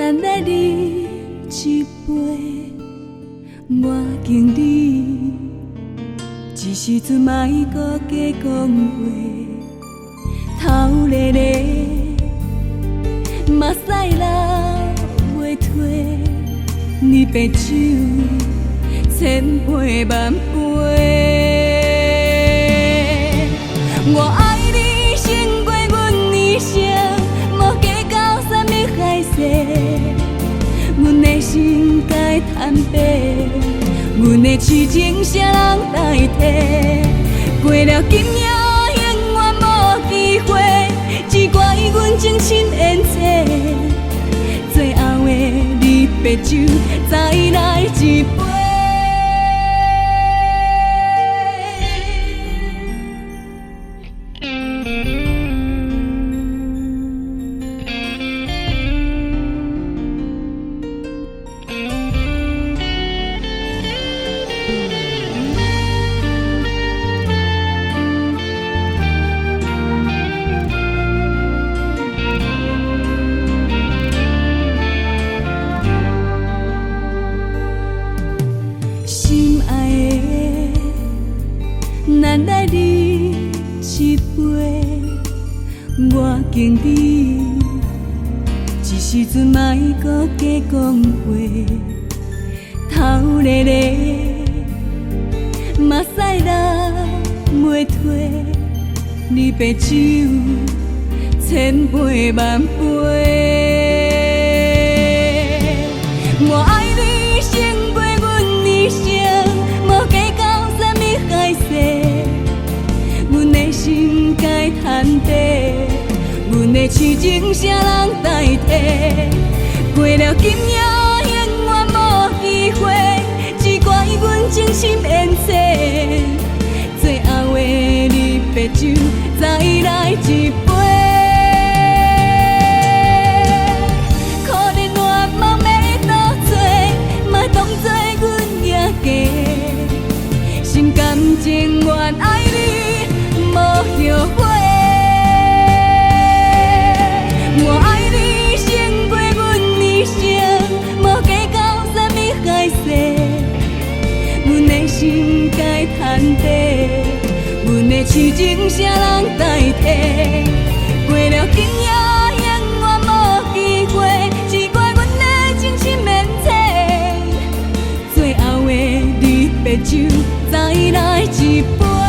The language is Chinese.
咱来饮一杯，我敬你，一时阵莫搁加讲话，头咧咧，目屎流袂退，你白酒千杯万杯。我爱你胜过阮一生，无计较啥物海誓。阮的心该坦白，阮的痴情啥人代替？过了今夜永远无机会，只怪阮情深缘浅。最后的你白酒再来一杯。心爱的，咱来饮一杯，我敬你，一时阵莫搁加讲话，头咧咧，目屎流袂退，你白酒千杯万杯。我爱你胜过阮一生，无计较啥物海誓。阮的心该坦白，阮的痴情啥人代替？过了今夜永远无机会，只怪阮情深缘浅。最后的你白酒再来一杯。心甘情愿爱你，无后悔。我爱你胜过阮一生，无计较啥物海誓。阮的心该坦白，阮的痴情啥人代替？过了今夜永远无机会，只怪阮的情深缘浅。最后的你白酒再来一杯。